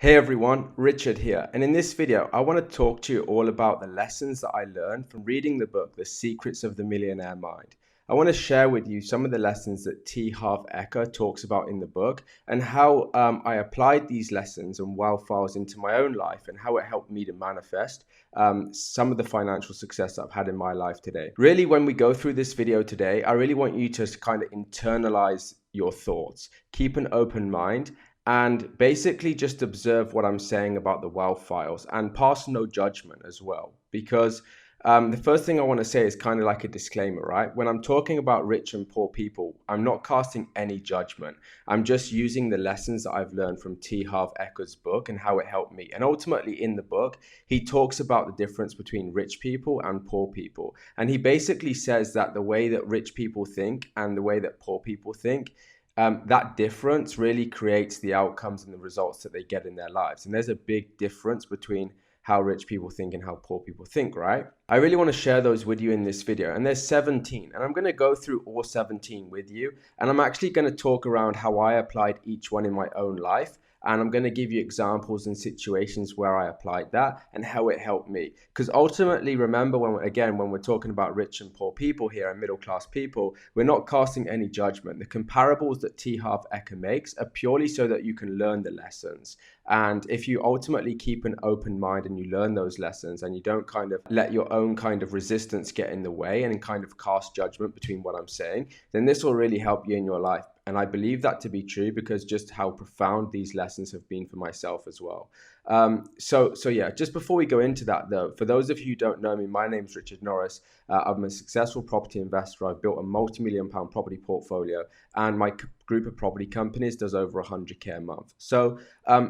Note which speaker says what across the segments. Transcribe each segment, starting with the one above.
Speaker 1: Hey everyone, Richard here, and in this video I want to talk to you all about the lessons that I learned from reading the book The Secrets of the Millionaire Mind. I want to share with you some of the lessons that T Harv Eker talks about in the book and how I applied these lessons and wow files into my own life and how it helped me to manifest some of the financial success I've had in my life today. Really, when we go through this video today, I really want you to kind of internalize your thoughts, keep an open mind, and basically just observe what I'm saying about the wealth files and pass no judgment as well. Because the first thing I want to say is kind of like a disclaimer, right? When I'm talking about rich and poor people, I'm not casting any judgment. I'm just using the lessons that I've learned from T Harv Eker's book and how it helped me. And ultimately in the book, he talks about the difference between rich people and poor people. And he basically says that the way that rich people think and the way that poor people think, that difference really creates the outcomes and the results that they get in their lives. And there's a big difference between how rich people think and how poor people think, right? I really want to share those with you in this video. And there's 17, and I'm going to go through all 17 with you. And I'm actually going to talk around how I applied each one in my own life. And I'm going to give you examples and situations where I applied that and how it helped me. Because ultimately, remember, when we're talking about rich and poor people here and middle class people, we're not casting any judgment. The comparables that T Harv Eker makes are purely so that you can learn the lessons. And if you ultimately keep an open mind and you learn those lessons and you don't kind of let your own kind of resistance get in the way and kind of cast judgment between what I'm saying, then this will really help you in your life. And I believe that to be true because just how profound these lessons have been for myself as well. So yeah, just before we go into that though, for those of you who don't know me, my name's Richard Norris. I'm a successful property investor. I've built a multi-million-pound property portfolio and my group of property companies does over 100K a month. So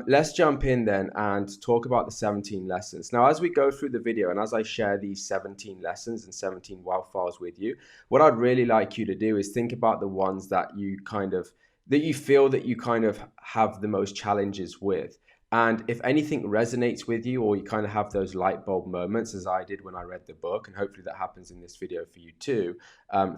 Speaker 1: let's jump in then and talk about the 17 lessons. Now, as we go through the video and as I share these 17 lessons and 17 wealth files with you, what I'd really like you to do is think about the ones that you feel that you kind of have the most challenges with. And if anything resonates with you or you kind of have those light bulb moments as I did when I read the book, and hopefully that happens in this video for you too,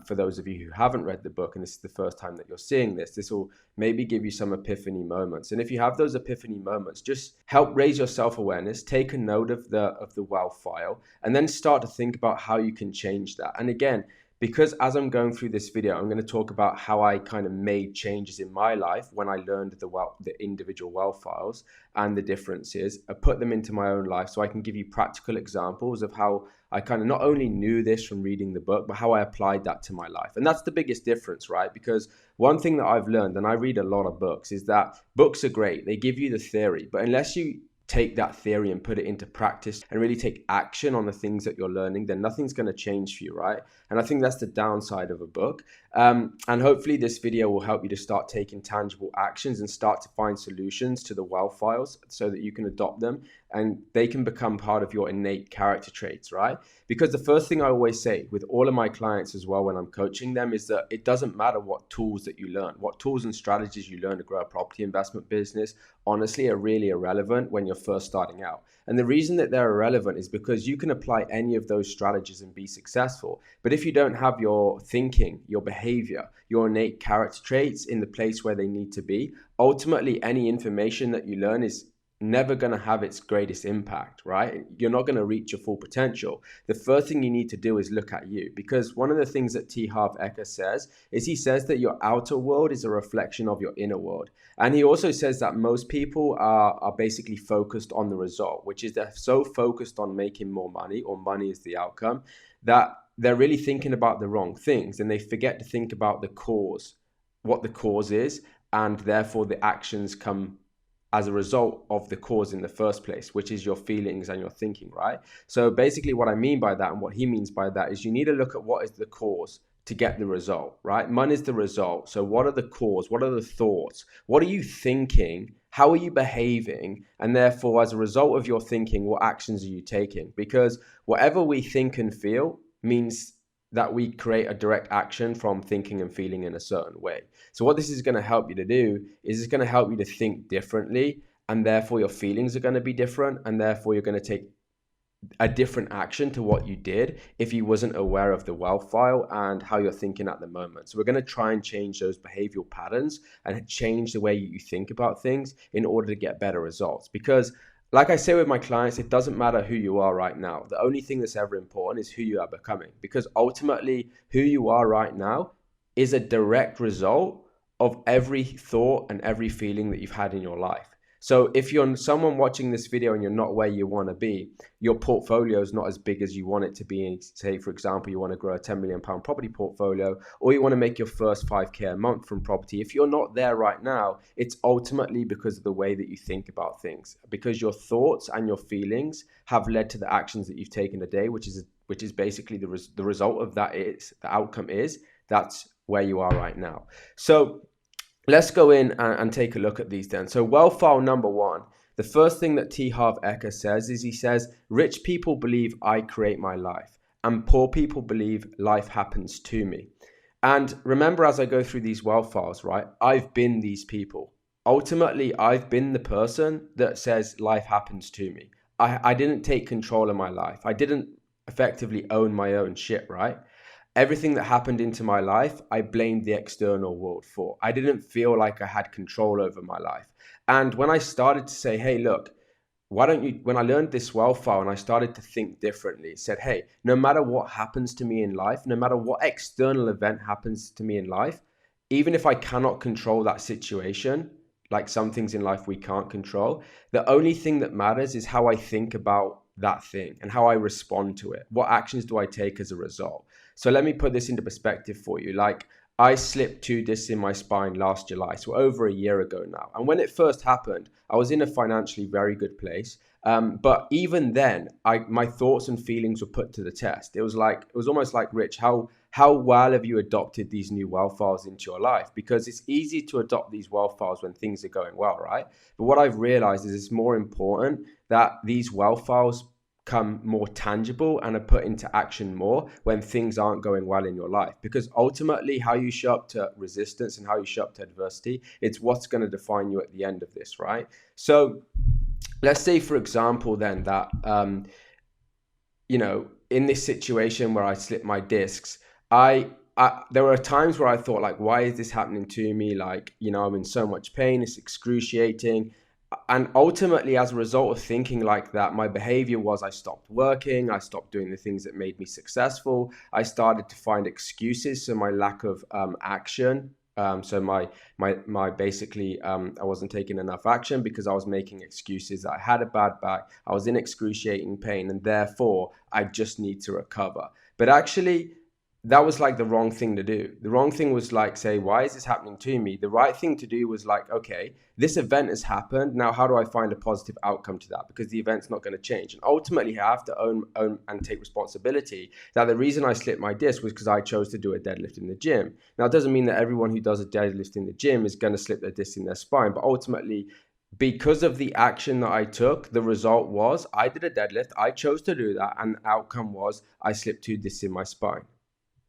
Speaker 1: for those of you who haven't read the book and this is the first time that you're seeing this, this will maybe give you some epiphany moments. And if you have those epiphany moments, just help raise your self-awareness, take a note of the wealth file, and then start to think about how you can change that. And again, because as I'm going through this video, I'm going to talk about how I kind of made changes in my life when I learned the individual wealth files and the differences. I put them into my own life so I can give you practical examples of how I kind of not only knew this from reading the book, but how I applied that to my life. And that's the biggest difference, right? Because one thing that I've learned, and I read a lot of books, is that books are great. They give you the theory, but unless you take that theory and put it into practice and really take action on the things that you're learning, then nothing's going to change for you, right? And I think that's the downside of a book. And hopefully this video will help you to start taking tangible actions and start to find solutions to the wealth files so that you can adopt them and they can become part of your innate character traits, right? Because the first thing I always say with all of my clients as well when I'm coaching them is that it doesn't matter what tools that you learn, what tools and strategies you learn to grow a property investment business, honestly, are really irrelevant when you're first starting out. And the reason that they're irrelevant is because you can apply any of those strategies and be successful. But if you don't have your thinking, your behavior, your innate character traits in the place where they need to be, ultimately any information that you learn is never going to have its greatest impact, right? You're not going to reach your full potential. The first thing you need to do is look at you, because one of the things that T Harv Eker says is he says that your outer world is a reflection of your inner world. And he also says that most people are basically focused on the result, which is they're so focused on making more money, or money is the outcome, that they're really thinking about the wrong things and they forget to think about the cause, what the cause is, and therefore the actions come as a result of the cause in the first place, which is your feelings and your thinking, right? So basically what I mean by that and what he means by that is you need to look at what is the cause to get the result, right? Money is the result. So what are the cause? What are the thoughts? What are you thinking? How are you behaving? And therefore, as a result of your thinking, what actions are you taking? Because whatever we think and feel means that we create a direct action from thinking and feeling in a certain way. So what this is going to help you to do is it's going to help you to think differently, and therefore your feelings are going to be different, and therefore you're going to take a different action to what you did if you wasn't aware of the wealth file and how you're thinking at the moment. So we're going to try and change those behavioral patterns and change the way you think about things in order to get better results. Because like I say with my clients, it doesn't matter who you are right now. The only thing that's ever important is who you are becoming, because ultimately who you are right now is a direct result of every thought and every feeling that you've had in your life. So if you're someone watching this video and you're not where you want to be, your portfolio is not as big as you want it to be. And say, for example, you want to grow a £10 million property portfolio, or you want to make your first 5K a month from property. If you're not there right now, it's ultimately because of the way that you think about things, because your thoughts and your feelings have led to the actions that you've taken today, which is basically the result of that is the outcome is that's where you are right now. So let's go in and take a look at these then. So wealth file number one, the first thing that T Harv Eker says is he says, rich people believe I create my life and poor people believe life happens to me. And remember, as I go through these wealth files, right, I've been these people. Ultimately, I've been the person that says life happens to me. I didn't take control of my life. I didn't effectively own my own shit, right? Everything that happened into my life, I blamed the external world for. I didn't feel like I had control over my life. And when I started to say, hey, look, when I learned this wealth file and I started to think differently, it said, hey, no matter what happens to me in life, no matter what external event happens to me in life, even if I cannot control that situation, like some things in life we can't control, the only thing that matters is how I think about that thing and how I respond to it. What actions do I take as a result? So let me put this into perspective for you. Like, I slipped 2 discs in my spine last July, so over a year ago now. And when it first happened, I was in a financially very good place. But even then, my thoughts and feelings were put to the test. It was almost like, Rich, how well have you adopted these new wealth files into your life? Because it's easy to adopt these wealth files when things are going well, right? But what I've realized is it's more important that these wealth files become more tangible and are put into action more when things aren't going well in your life. Because ultimately, how you show up to resistance and how you show up to adversity, it's what's going to define you at the end of this, right? So let's say, for example, then that, in this situation where I slipped my discs, there were times where I thought, like, why is this happening to me? Like, I'm in so much pain, it's excruciating. And ultimately, as a result of thinking like that, my behavior was I stopped working, I stopped doing the things that made me successful. I started to find excuses, so my lack of action. So my basically, I wasn't taking enough action because I was making excuses. I had a bad back, I was in excruciating pain, and therefore I just need to recover. But actually, that was like the wrong thing to do. The wrong thing was like, say, why is this happening to me? The right thing to do was like, okay, this event has happened. Now, how do I find a positive outcome to that? Because the event's not going to change. And ultimately, I have to own and take responsibility that the reason I slipped my disc was because I chose to do a deadlift in the gym. Now, it doesn't mean that everyone who does a deadlift in the gym is going to slip their disc in their spine. But ultimately, because of the action that I took, the result was I did a deadlift. I chose to do that. And the outcome was I slipped 2 discs in my spine.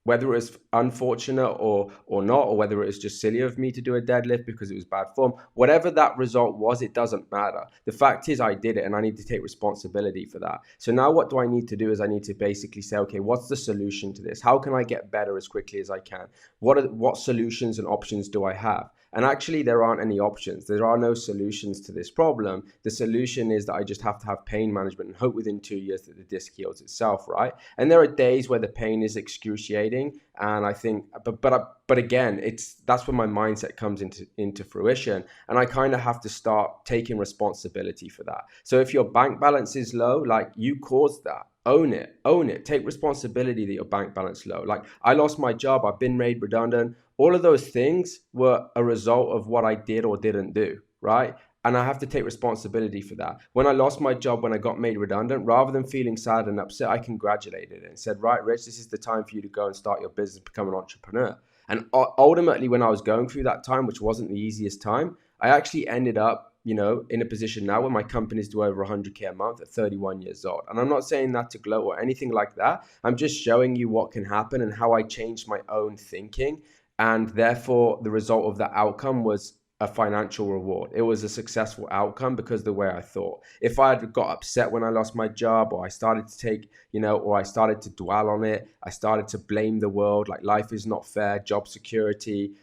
Speaker 1: Whether it was unfortunate or not, or whether it was just silly of me to do a deadlift because it was bad form, whatever that result was, it doesn't matter. The fact is I did it and I need to take responsibility for that. So now what do I need to do is I need to basically say, okay, what's the solution to this? How can I get better as quickly as I can? What solutions and options do I have? And actually, there aren't any options. There are no solutions to this problem. The solution is that I just have to have pain management and hope within 2 years that the disc heals itself, right? And there are days where the pain is excruciating. And I think, but again, that's when my mindset comes into fruition. And I kind of have to start taking responsibility for that. So if your bank balance is low, like, you caused that. Own it. Take responsibility that your bank balance is low. Like, I lost my job. I've been made redundant. All of those things were a result of what I did or didn't do, right? And I have to take responsibility for that. When I lost my job, when I got made redundant, rather than feeling sad and upset, I congratulated it and said, right, Rich, this is the time for you to go and start your business, become an entrepreneur. And ultimately, when I was going through that time, which wasn't the easiest time, I actually ended up, in a position now where my companies do over 100K a month at 31 years old. And I'm not saying that to gloat or anything like that. I'm just showing you what can happen and how I changed my own thinking. And therefore, the result of that outcome was a financial reward. It was a successful outcome because of the way I thought. If I had got upset when I lost my job, or I started to take, or I started to dwell on it, I started to blame the world, like life is not fair, job security,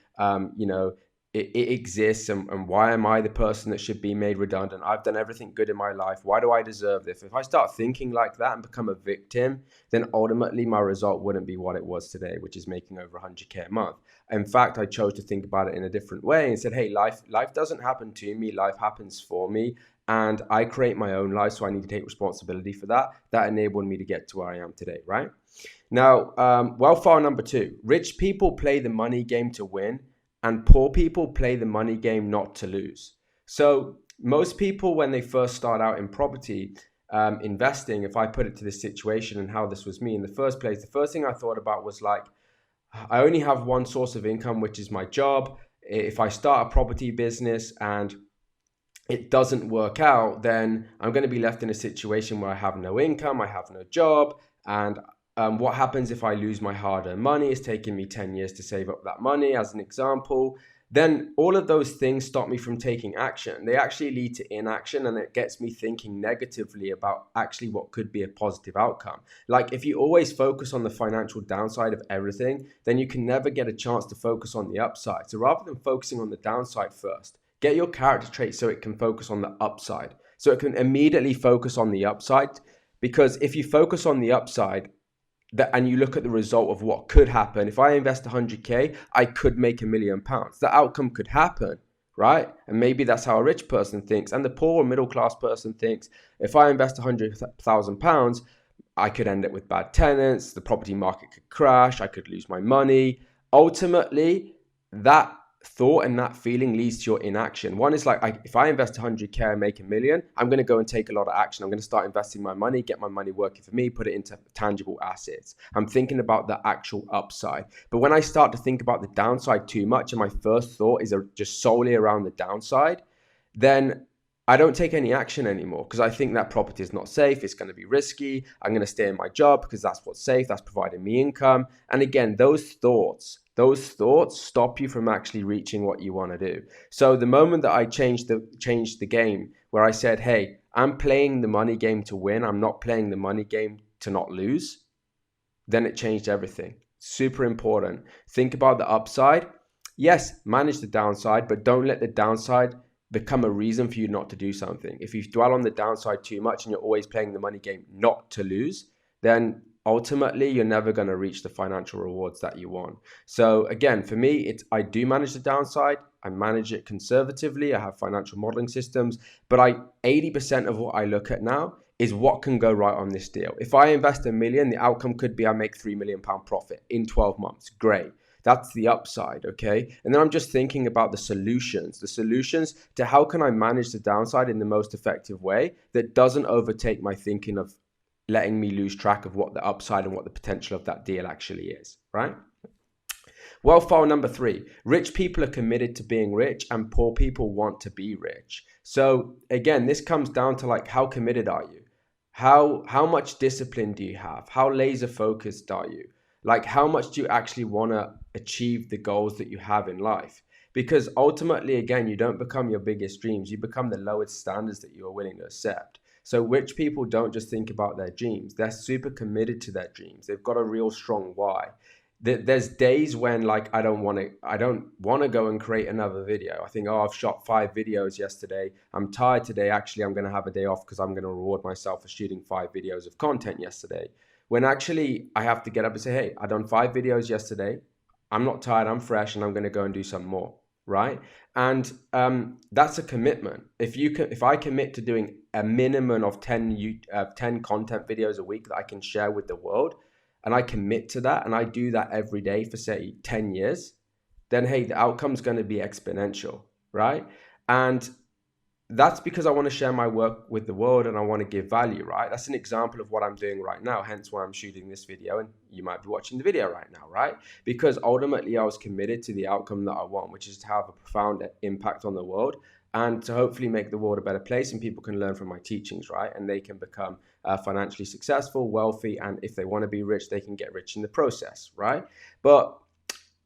Speaker 1: it exists, and why am I the person that should be made redundant? I've done everything good in my life. Why do I deserve this? If I start thinking like that and become a victim, then ultimately my result wouldn't be what it was today, which is making over 100K a month. In fact, I chose to think about it in a different way and said, hey, life doesn't happen to me. Life happens for me. And I create my own life, so I need to take responsibility for that. That enabled me to get to where I am today, right? Now, wealth file number 2. Rich people play the money game to win, and poor people play the money game not to lose. So most people, when they first start out in property investing, if I put it to this situation and how this was me in the first place, the first thing I thought about was like, I only have one source of income, which is my job. If I start a property business and it doesn't work out, then I'm going to be left in a situation where I have no income, I have no job, and what happens if I lose my hard-earned money? It's taken me 10 years to save up that money, as an example. Then all of those things stop me from taking action. They actually lead to inaction, and it gets me thinking negatively about actually what could be a positive outcome. Like if you always focus on the financial downside of everything, then you can never get a chance to focus on the upside. So rather than focusing on the downside first, get your character trait so it can focus on the upside. So it can immediately focus on the upside, because if you focus on the upside, and you look at the result of what could happen. If I invest 100K, I could make £1 million. The outcome could happen, right? And maybe that's how a rich person thinks. And the poor or middle class person thinks, if I invest £100,000, I could end up with bad tenants, the property market could crash, I could lose my money. Ultimately, that thought and that feeling leads to your inaction. One is like, if I invest 100K and make $1 million, I'm going to go and take a lot of action. I'm going to start investing my money, get my money working for me, put it into tangible assets. I'm thinking about the actual upside. But when I start to think about the downside too much, and my first thought is just solely around the downside, then I don't take any action anymore, because I think that property is not safe. It's going to be risky. I'm going to stay in my job because that's what's safe. That's providing me income. And again, those thoughts stop you from actually reaching what you want to do. So the moment that I changed the game, where I said, hey, I'm playing the money game to win, I'm not playing the money game to not lose, then it changed everything. Super important. Think about the upside. Yes, manage the downside, but don't let the downside become a reason for you not to do something. If you dwell on the downside too much and you're always playing the money game not to lose, then ultimately you're never going to reach the financial rewards that you want. So again, for me, I do manage the downside. I manage it conservatively. I have financial modeling systems, but 80% of what I look at now is what can go right on this deal. If I invest $1 million, the outcome could be I make £3 million profit in 12 months. Great. That's the upside, okay? And then I'm just thinking about the solutions to how can I manage the downside in the most effective way that doesn't overtake my thinking of letting me lose track of what the upside and what the potential of that deal actually is, right? Wealth file number 3, rich people are committed to being rich and poor people want to be rich. So again, this comes down to like, how committed are you? How much discipline do you have? How laser focused are you? Like, how much do you actually want to achieve the goals that you have in life? Because ultimately, again, you don't become your biggest dreams. You become the lowest standards that you are willing to accept. So rich people don't just think about their dreams. They're super committed to their dreams. They've got a real strong why. There's days when like, I don't want to go and create another video. I think, I've shot 5 videos yesterday. I'm tired today. Actually, I'm going to have a day off because I'm going to reward myself for shooting 5 videos of content yesterday. When actually I have to get up and say, hey, I've done 5 videos yesterday. I'm not tired, I'm fresh, and I'm going to go and do some more, right? And that's a commitment. If I commit to doing a minimum of 10 content videos a week that I can share with the world, and I commit to that, and I do that every day for say 10 years, then hey, the outcome's going to be exponential, right? And that's because I want to share my work with the world and I want to give value, right? That's an example of what I'm doing right now, hence why I'm shooting this video, and you might be watching the video right now, right? Because ultimately I was committed to the outcome that I want, which is to have a profound impact on the world and to hopefully make the world a better place, and people can learn from my teachings, right? And they can become financially successful, wealthy, and if they want to be rich, they can get rich in the process, right? But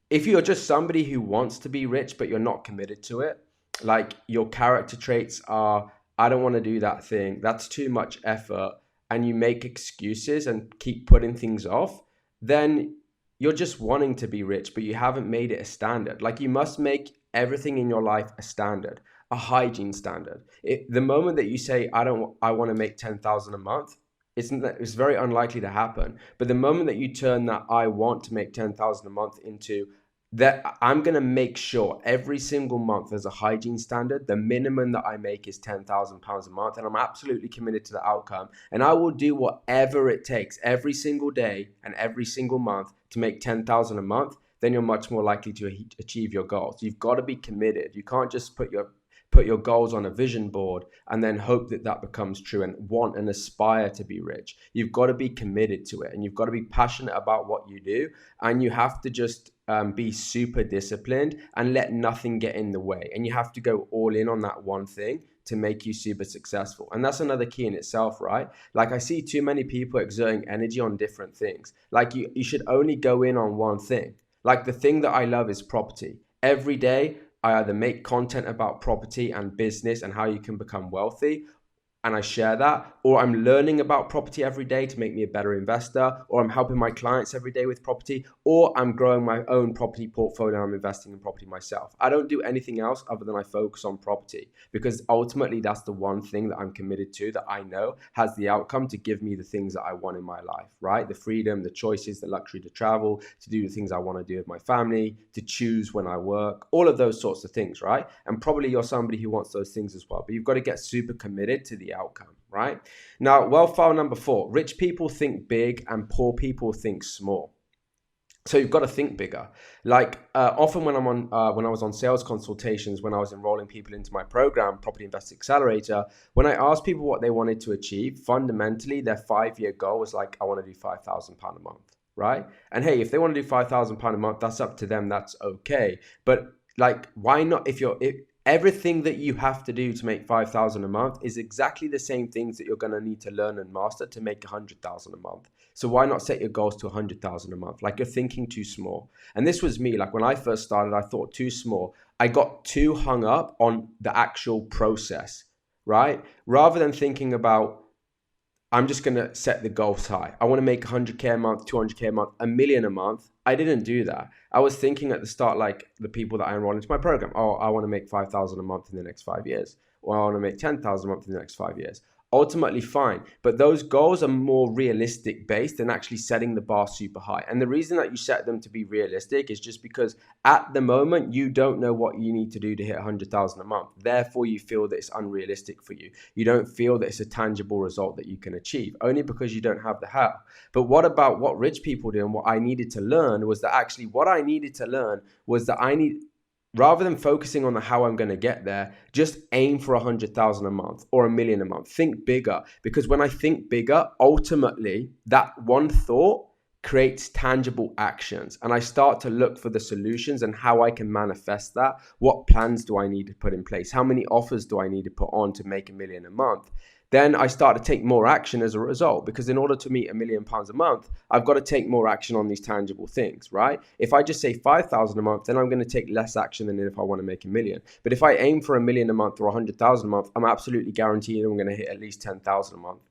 Speaker 1: if you're just somebody who wants to be rich, but you're not committed to it, like your character traits are, I don't want to do that thing, that's too much effort, and you make excuses and keep putting things off, then you're just wanting to be rich, but you haven't made it a standard. Like, you must make everything in your life a standard, a hygiene standard. The moment that you say, I want to make 10,000 a month, it's very unlikely to happen. But the moment that you turn that I want to make 10,000 a month into that, I'm going to make sure every single month there's a hygiene standard. The minimum that I make is £10,000 a month, and I'm absolutely committed to the outcome. And I will do whatever it takes every single day and every single month to make 10,000 a month. Then you're much more likely to achieve your goals. You've got to be committed. You can't just put your goals on a vision board and then hope that that becomes true and want and aspire to be rich. You've got to be committed to it, and you've got to be passionate about what you do, and you have to just be super disciplined and let nothing get in the way. And you have to go all in on that one thing to make you super successful. And that's another key in itself, right? Like, I see too many people exerting energy on different things. Like, you should only go in on one thing. Like, the thing that I love is property. Every day I either make content about property and business and how you can become wealthy, and I share that, or I'm learning about property every day to make me a better investor, or I'm helping my clients every day with property, or I'm growing my own property portfolio and I'm investing in property myself. I don't do anything else other than I focus on property, because ultimately that's the one thing that I'm committed to, that I know has the outcome to give me the things that I want in my life, right? The freedom, the choices, the luxury to travel, to do the things I want to do with my family, to choose when I work, all of those sorts of things, right? And probably you're somebody who wants those things as well, but you've got to get super committed to the outcome, right? Now, wealth file number 4, rich people think big and poor people think small. So you've got to think bigger. Like, often when when I was on sales consultations, when I was enrolling people into my program, Property Investors Accelerator, when I asked people what they wanted to achieve, fundamentally their 5-year goal was like, I want to do £5,000 a month, right? And hey, if they want to do £5,000 a month, that's up to them. That's okay. But like, why not? Everything that you have to do to make 5,000 a month is exactly the same things that you're going to need to learn and master to make 100,000 a month. So why not set your goals to 100,000 a month? Like, you're thinking too small. And this was me. Like, when I first started, I thought too small. I got too hung up on the actual process, right? Rather than thinking about, I'm just going to set the goals high. I want to make 100K a month, 200K a month, $1 million a month. I didn't do that. I was thinking at the start, like the people that I enroll into my program, oh, I want to make 5,000 a month in the next 5 years, or I want to make 10,000 a month in the next 5 years. Ultimately, fine. But those goals are more realistic based than actually setting the bar super high. And the reason that you set them to be realistic is just because at the moment, you don't know what you need to do to hit 100,000 a month. Therefore, you feel that it's unrealistic for you. You don't feel that it's a tangible result that you can achieve, only because you don't have the how. But what about what rich people do? And what I needed to learn was that actually what I needed to learn was that rather than focusing on the how I'm going to get there, just aim for 100,000 a month or $1 million a month. Think bigger, because when I think bigger, ultimately that one thought creates tangible actions, and I start to look for the solutions and how I can manifest that. What plans do I need to put in place? How many offers do I need to put on to make $1 million a month? Then I start to take more action as a result, because in order to meet £1 million a month, I've got to take more action on these tangible things, right? If I just say 5,000 a month, then I'm going to take less action than if I want to make $1 million. But if I aim for $1 million a month or 100,000 a month, I'm absolutely guaranteed I'm going to hit at least 10,000 a month.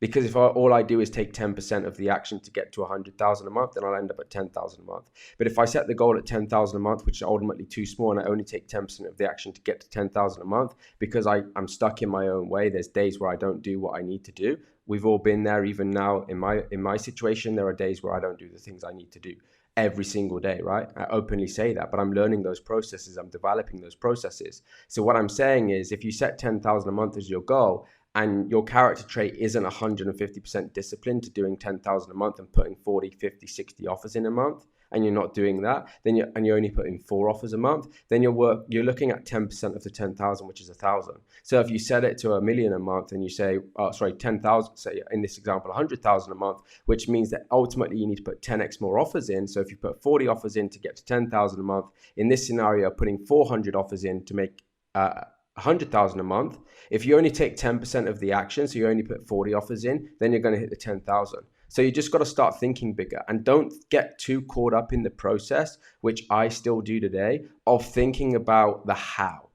Speaker 1: Because if all I do is take 10% of the action to get to 100,000 a month, then I'll end up at 10,000 a month. But if I set the goal at 10,000 a month, which is ultimately too small, and I only take 10% of the action to get to 10,000 a month, because I'm stuck in my own way, there's days where I don't do what I need to do. We've all been there. Even now in my situation, there are days where I don't do the things I need to do every single day, right? I openly say that, but I'm learning those processes. I'm developing those processes. So what I'm saying is, if you set 10,000 a month as your goal, and your character trait isn't 150% disciplined to doing 10,000 a month and putting 40, 50, 60 offers in a month, and you're not doing that, then you're only putting 4 offers a month, then you're looking at 10% of the 10,000, which is 1,000. So if you set it to $1 million a month and you say, 10,000, say in this example, 100,000 a month, which means that ultimately you need to put 10x more offers in. So if you put 40 offers in to get to 10,000 a month, in this scenario, putting 400 offers in to make 100,000 a month. If you only take 10% of the action, so you only put 40 offers in, then you're going to hit the 10,000. So you just got to start thinking bigger, and don't get too caught up in the process, which I still do today, of thinking about the how.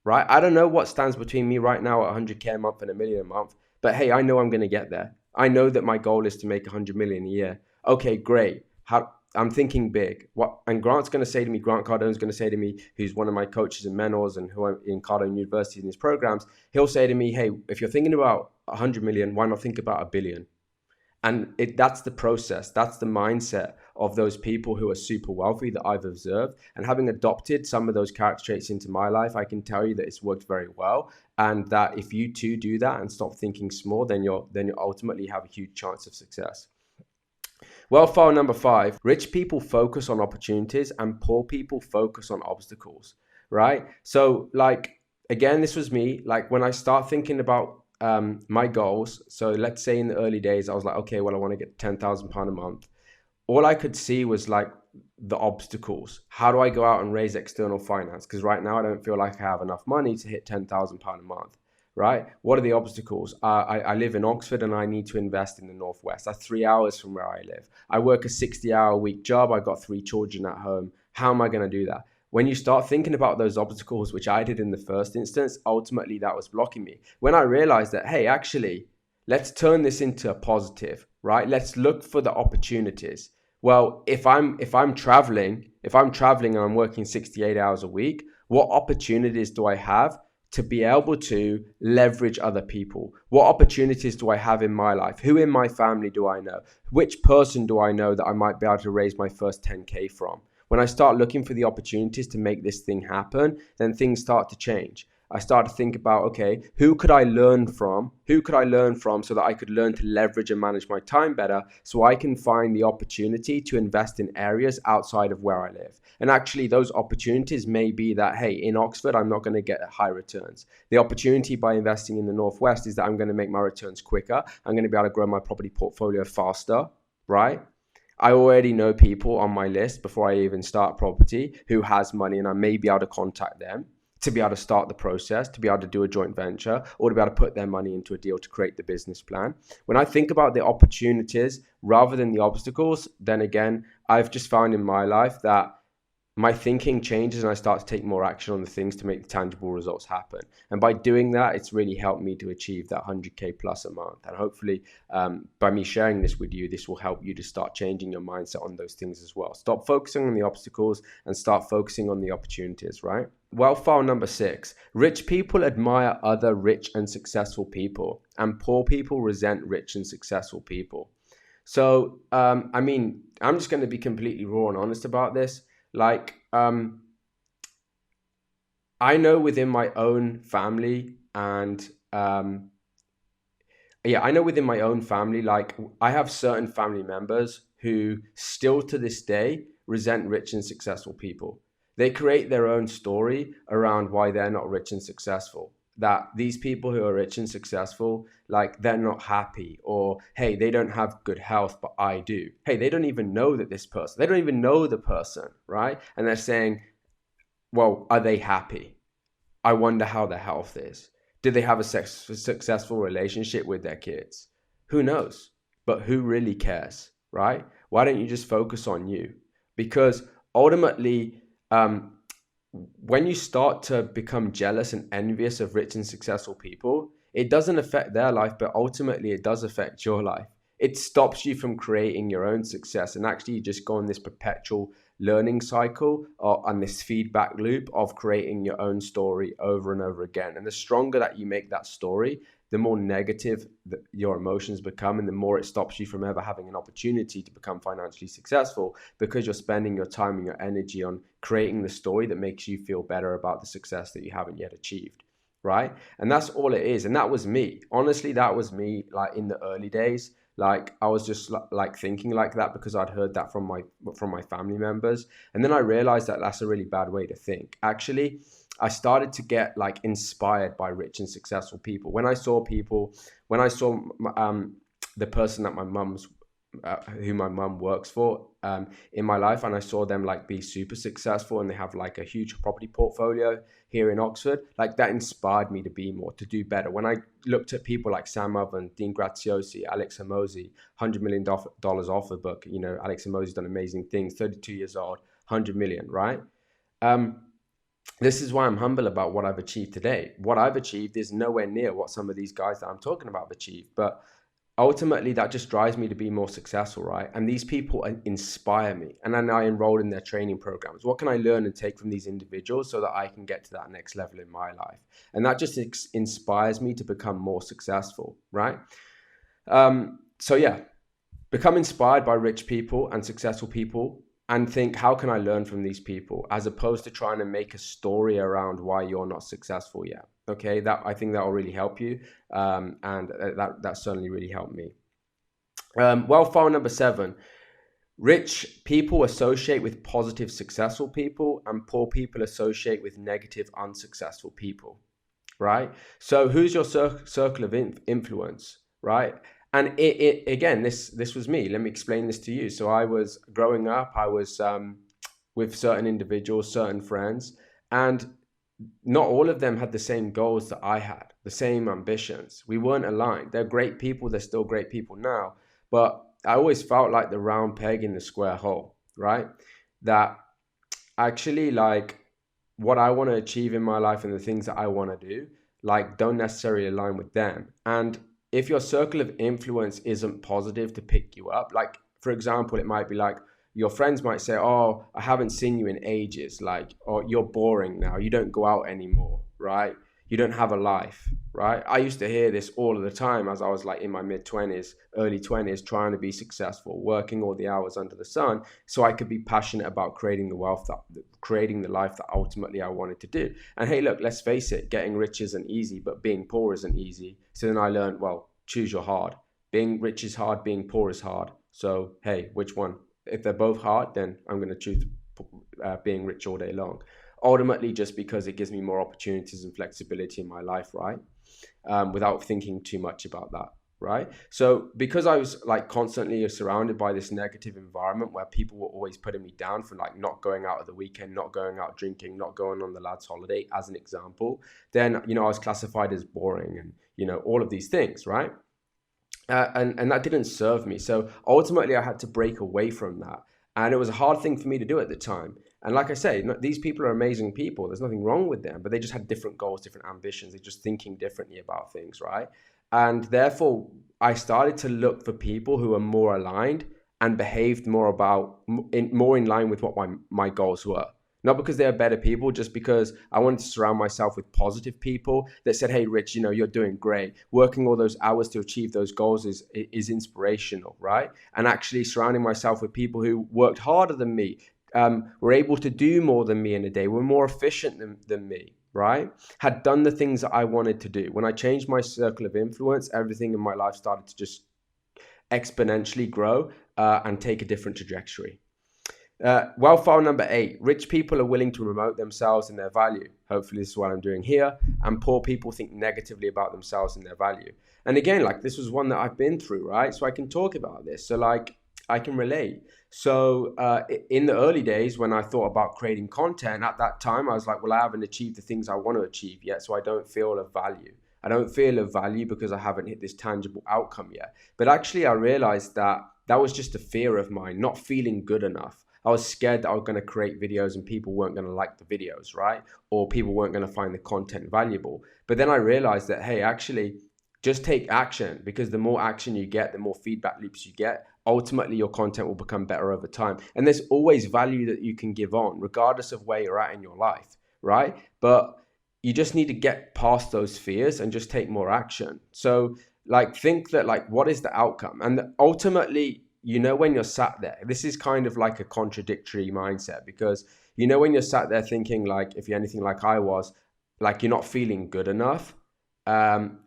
Speaker 1: right? I don't know what stands between me right now at 100K a month and a million a month, but hey, I know I'm going to get there. I know that my goal is to make 100 million a year. Okay, great. I'm thinking big. What? And Grant's going to say to me, Grant Cardone's going to say to me, who's one of my coaches and mentors and who I'm in Cardone University in his programs, he'll say to me, hey, if you're thinking about 100 million, why not think about a billion? And that's the process. That's the mindset of those people who are super wealthy that I've observed. And having adopted some of those character traits into my life, I can tell you that it's worked very well. And that if you too do that and stop thinking small, then you'll ultimately have a huge chance of success. Wealth file number 5, rich people focus on opportunities and poor people focus on obstacles, right? So like, again, this was me. Like when I start thinking about my goals. So let's say in the early days, I was like, okay, well, I want to get £10,000 a month. All I could see was like the obstacles. How do I go out and raise external finance? Because right now I don't feel like I have enough money to hit £10,000 a month, right? What are the obstacles? I live in Oxford and I need to invest in the Northwest. That's 3 hours from where I live. I work a 60-hour-a-week job. I've got 3 children at home. How am I going to do that? When you start thinking about those obstacles, which I did in the first instance, ultimately that was blocking me. When I realized that, hey, actually, let's turn this into a positive, right? Let's look for the opportunities. Well, if I'm traveling and I'm working 68 hours a week, what opportunities do I have to be able to leverage other people? What opportunities do I have in my life? Who in my family do I know? Which person do I know that I might be able to raise my first 10K from? When I start looking for the opportunities to make this thing happen, then things start to change. I start to think about, okay, who could I learn from? Who could I learn from so that I could learn to leverage and manage my time better so I can find the opportunity to invest in areas outside of where I live? And actually those opportunities may be that, hey, in Oxford, I'm not going to get high returns. The opportunity by investing in the Northwest is that I'm going to make my returns quicker. I'm going to be able to grow my property portfolio faster, right? I already know people on my list before I even start property who has money, and I may be able to contact them to be able to start the process, to be able to do a joint venture, or to be able to put their money into a deal to create the business plan. When I think about the opportunities rather than the obstacles, then again, I've just found in my life that my thinking changes and I start to take more action on the things to make the tangible results happen. And by doing that, it's really helped me to achieve that 100K plus a month. And hopefully by me sharing this with you, this will help you to start changing your mindset on those things as well. Stop focusing on the obstacles and start focusing on the opportunities, right? Wealth file number 6, rich people admire other rich and successful people, and poor people resent rich and successful people. So, I'm just going to be completely raw and honest about this. Like, I know within my own family and, I know within my own family, like I have certain family members who still to this day resent rich and successful people. They create their own story around why they're not rich and successful. That these people who are rich and successful, like they're not happy, or hey, they don't have good health, but I do. Hey, they don't even know that they don't even know the person, right? And they're saying, well, are they happy? I wonder how their health is. Did they have a successful relationship with their kids? Who knows? But who really cares, right? Why don't you just focus on you? Because ultimately, when you start to become jealous and envious of rich and successful people, it doesn't affect their life, but ultimately it does affect your life. It stops you from creating your own success, and actually you just go on this perpetual learning cycle and this feedback loop of creating your own story over and over again. And the stronger that you make that story, the more negative your emotions become, and the more it stops you from ever having an opportunity to become financially successful, because you're spending your time and your energy on creating the story that makes you feel better about the success that you haven't yet achieved, right? And that's all it is. And that was me. Honestly, that was me, like in the early days. Like I was just like thinking like that because I'd heard that from my family members. And then I realized that that's a really bad way to think. Actually, I started to get like inspired by rich and successful people. When I saw the person that who my mum works for in my life, and I saw them like be super successful and they have like a huge property portfolio here in Oxford, like that inspired me to be more, to do better. When I looked at people like Sam Oven, Dean Graziosi, Alex Hormozi, $100 million offer book, Alex Hormozi's done amazing things, 32 years old, 100 million, right? this is why I'm humble about what I've achieved today. What I've achieved is nowhere near what some of these guys that I'm talking about have achieved, but ultimately that just drives me to be more successful, right? And these people inspire me, and then I enrolled in their training programs. What can I learn and take from these individuals so that I can get to that next level in my life? And that just inspires me to become more successful, right? So yeah, become inspired by rich people and successful people, and think, how can I learn from these people, as opposed to trying to make a story around why you're not successful yet. Okay, that, I think that will really help you, and that certainly really helped me. Wealth file number 7: rich people associate with positive, successful people, and poor people associate with negative, unsuccessful people. Right? So who's your circle of influence? Right? And again, this was me. Let me explain this to you. So I was growing up, I was with certain individuals, certain friends, and not all of them had the same goals that I had, the same ambitions. We weren't aligned. They're great people. They're still great people now. But I always felt like the round peg in the square hole, right? That actually, like, what I want to achieve in my life and the things that I want to do, like, don't necessarily align with them. And if your circle of influence isn't positive to pick you up, like, for example, it might be like your friends might say, oh, I haven't seen you in ages, like, or you're boring now, you don't go out anymore, right? You don't have a life, right? I used to hear this all of the time as I was like in my mid-20s, early 20s, trying to be successful, working all the hours under the sun so I could be passionate about creating the wealth, creating the life that ultimately I wanted to do. And hey, look, let's face it, getting rich isn't easy, but being poor isn't easy. So then I learned, well, choose your hard. Being rich is hard, being poor is hard. So hey, which one? If they're both hard, then I'm going to choose being rich all day long. Ultimately, just because it gives me more opportunities and flexibility in my life, right? Without thinking too much about that, right? So because I was like constantly surrounded by this negative environment where people were always putting me down for like not going out at the weekend, not going out drinking, not going on the lads' holiday, as an example, then, you know, I was classified as boring and, you know, all of these things, right? And that didn't serve me. So ultimately, I had to break away from that. And it was a hard thing for me to do at the time. And like I say, these people are amazing people. There's nothing wrong with them, but they just had different goals, different ambitions. They're just thinking differently about things, right? And therefore, I started to look for people who are more aligned and behaved more in line with what my goals were. Not because they are better people, just because I wanted to surround myself with positive people that said, hey, Rich, you know, you're doing great. Working all those hours to achieve those goals is inspirational, right? And actually surrounding myself with people who worked harder than me, were able to do more than me in a day, were more efficient than me, right? Had done the things that I wanted to do. When I changed my circle of influence, everything in my life started to just exponentially grow and take a different trajectory. Wealth file number 8: rich people are willing to promote themselves and their value. Hopefully this is what I'm doing here. And poor people think negatively about themselves and their value. And again, like, this was one that I've been through, right? So I can talk about this. So like, I can relate. So in the early days when I thought about creating content, at that time I was like, well, I haven't achieved the things I want to achieve yet, so I don't feel of value. I don't feel of value because I haven't hit this tangible outcome yet. But actually I realized that that was just a fear of mine, not feeling good enough. I was scared that I was going to create videos and people weren't going to like the videos, right? Or people weren't going to find the content valuable. But then I realized that, hey, actually, just take action, because the more action you get, the more feedback loops you get. Ultimately, your content will become better over time. And there's always value that you can give on, regardless of where you're at in your life, right? But you just need to get past those fears and just take more action. So like, think that, like, what is the outcome? And ultimately, you know, when you're sat there, this is kind of like a contradictory mindset, because, you know, when you're sat there thinking, like, if you're anything like I was, like, you're not feeling good enough,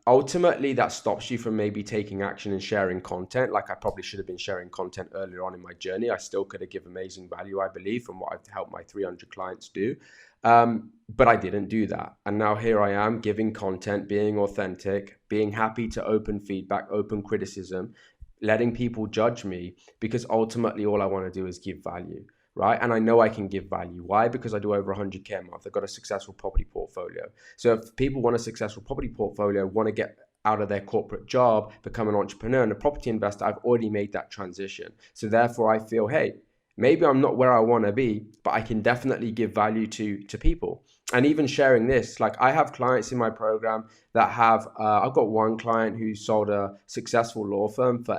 Speaker 1: ultimately that stops you from maybe taking action and sharing content. Like, I probably should have been sharing content earlier on in my journey. I still could have given amazing value, I believe, from what I've helped my 300 clients do. But I didn't do that. And now here I am giving content, being authentic, being happy to open feedback, open criticism, letting people judge me, because ultimately all I want to do is give value, right? And I know I can give value. Why? Because I do over 100K a month. I've got a successful property portfolio. So if people want a successful property portfolio, want to get out of their corporate job, become an entrepreneur and a property investor, I've already made that transition. So therefore I feel, hey, maybe I'm not where I want to be, but I can definitely give value to people. And even sharing this, like I have clients in my program that have, I've got one client who sold a successful law firm for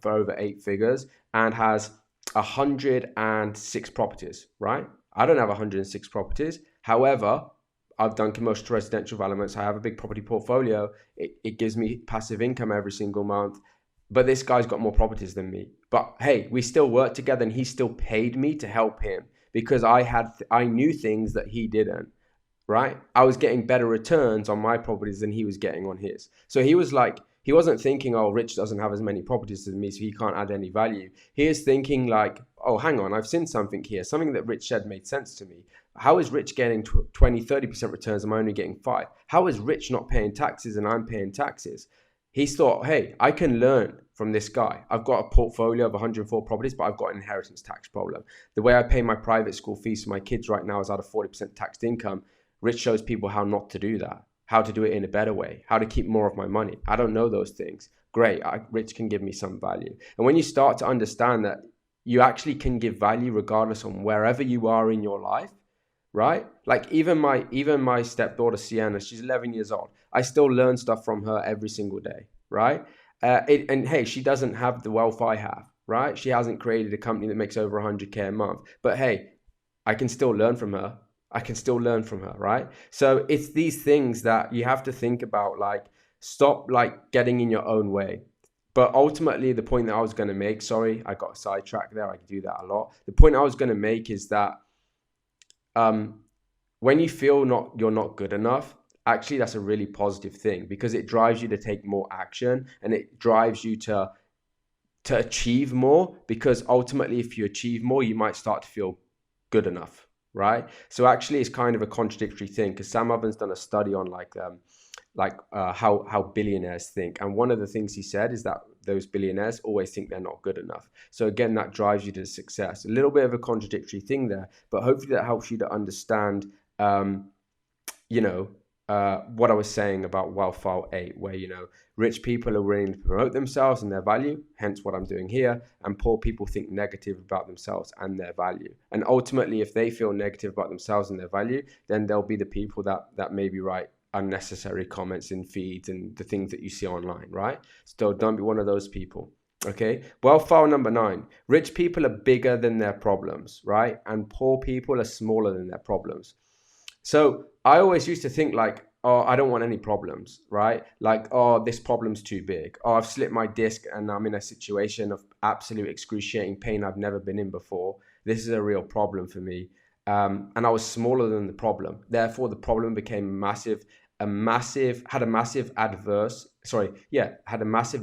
Speaker 1: over 8 figures and has 106 properties, right? I don't have 106 properties. However, I've done commercial to residential developments. I have a big property portfolio. It gives me passive income every single month. But this guy's got more properties than me. But hey, we still work together and he still paid me to help him because I knew things that he didn't, right? I was getting better returns on my properties than he was getting on his. So he was like, he wasn't thinking, oh, Rich doesn't have as many properties as me, so he can't add any value. He is thinking like, oh, hang on, I've seen something here. Something that Rich said made sense to me. How is Rich getting 20, 30% returns? I'm only getting 5. How is Rich not paying taxes and I'm paying taxes? He thought, hey, I can learn from this guy. I've got a portfolio of 104 properties, but I've got an inheritance tax problem. The way I pay my private school fees for my kids right now is out of 40% taxed income. Rich shows people how not to do that, how to do it in a better way, how to keep more of my money. I don't know those things. Great, Rich can give me some value. And when you start to understand that you actually can give value regardless on wherever you are in your life, right? Like even my stepdaughter Sienna, she's 11 years old. I still learn stuff from her every single day, right? And hey, she doesn't have the wealth I have, right? She hasn't created a company that makes over 100K a month. But hey, I can still learn from her. Right? So it's these things that you have to think about, like stop like getting in your own way. But ultimately, the point that I was going to make, sorry, I got sidetracked there. I do that a lot. The point I was going to make is that when you feel you're not good enough, actually that's a really positive thing because it drives you to take more action and it drives you to achieve more, because ultimately if you achieve more, you might start to feel good enough, right? So actually it's kind of a contradictory thing because Sam Ovens done a study on how billionaires think, and one of the things he said is that those billionaires always think they're not good enough. So again, that drives you to success. A little bit of a contradictory thing there, but hopefully that helps you to understand what I was saying about Wealth File 8, where rich people are willing to promote themselves and their value, hence what I'm doing here, and poor people think negative about themselves and their value. And ultimately, if they feel negative about themselves and their value, then they'll be the people that maybe write unnecessary comments in feeds and the things that you see online, right? So don't be one of those people. Okay. Wealth file number 9. Rich people are bigger than their problems, right? And poor people are smaller than their problems. So I always used to think like, oh, I don't want any problems, right? Like, oh, this problem's too big. Oh, I've slipped my disc and I'm in a situation of absolute excruciating pain I've never been in before. This is a real problem for me. And I was smaller than the problem. Therefore, the problem became had a massive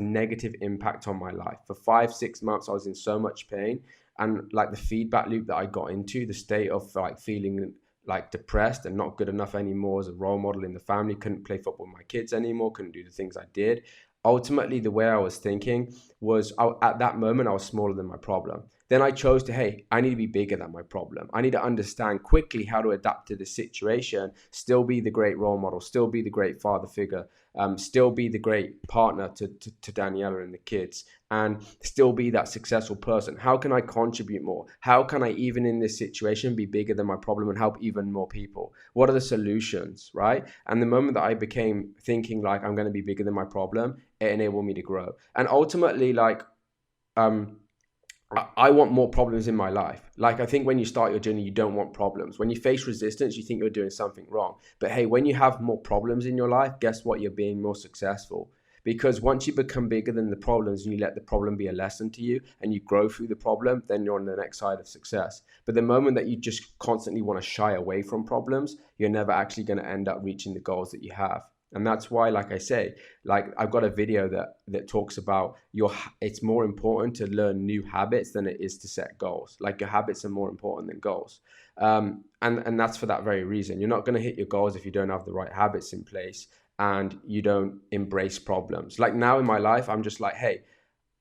Speaker 1: negative impact on my life. For 5-6 months, I was in so much pain, and like the feedback loop that I got into, the state of like feeling like depressed and not good enough anymore as a role model in the family, couldn't play football with my kids anymore, couldn't do the things I did. Ultimately, the way I was thinking was at that moment, I was smaller than my problem. Then I chose to, hey, I need to be bigger than my problem. I need to understand quickly how to adapt to the situation, still be the great role model, still be the great father figure, still be the great partner to Daniela and the kids, and still be that successful person. How can I contribute more? How can I, even in this situation, be bigger than my problem and help even more people? What are the solutions, right? And the moment that I became thinking like I'm going to be bigger than my problem, it enabled me to grow. And ultimately, like, I want more problems in my life. Like, I think when you start your journey, you don't want problems. When you face resistance, you think you're doing something wrong. But hey, when you have more problems in your life, guess what? You're being more successful. Because once you become bigger than the problems and you let the problem be a lesson to you and you grow through the problem, then you're on the next side of success. But the moment that you just constantly want to shy away from problems, you're never actually going to end up reaching the goals that you have. And that's why, like I say, like I've got a video that talks about it's more important to learn new habits than it is to set goals. Like your habits are more important than goals. And that's for that very reason. You're not going to hit your goals if you don't have the right habits in place and you don't embrace problems. Like now in my life, I'm just like, hey,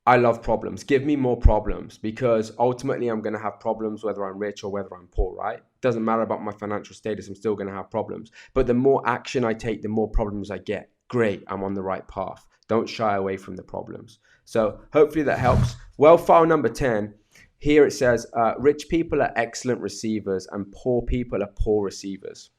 Speaker 1: I love problems. Give me more problems, because ultimately I'm going to have problems whether I'm rich or whether I'm poor, right? Doesn't matter about my financial status. I'm still going to have problems. But the more action I take, the more problems I get. Great. I'm on the right path. Don't shy away from the problems. So hopefully that helps. Well, file number 10. Here it says, rich people are excellent receivers and poor people are poor receivers.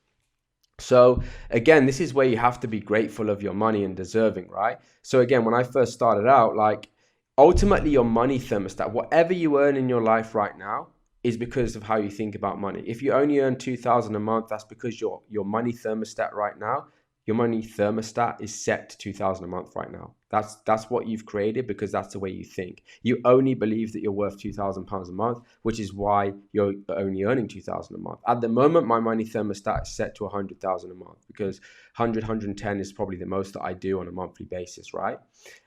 Speaker 1: So again, this is where you have to be grateful of your money and deserving, right? So again, when I first started out, like ultimately your money thermostat, whatever you earn in your life right now is because of how you think about money. If you only earn 2,000 a month, that's because your money thermostat right now, your money thermostat is set to 2,000 a month right now. That's what you've created because that's the way you think. You only believe that you're worth £2,000 a month, which is why you're only earning 2,000 a month. At the moment, my money thermostat is set to 100,000 a month because 110 is probably the most that I do on a monthly basis, right?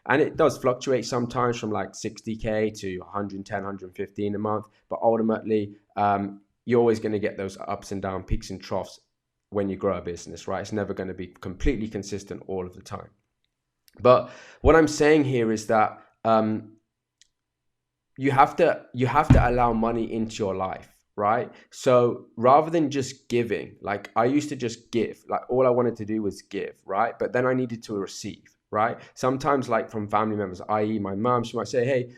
Speaker 1: And it does fluctuate sometimes from like 60K to 110, 115 a month, but ultimately, you're always going to get those ups and down, peaks and troughs when you grow a business, right? It's never going to be completely consistent all of the time. But what I'm saying here is that you have to allow money into your life, right? So rather than just giving, like I used to just give, like all I wanted to do was give, right? But then I needed to receive, right? Sometimes like from family members, i.e. my mom, she might say, hey,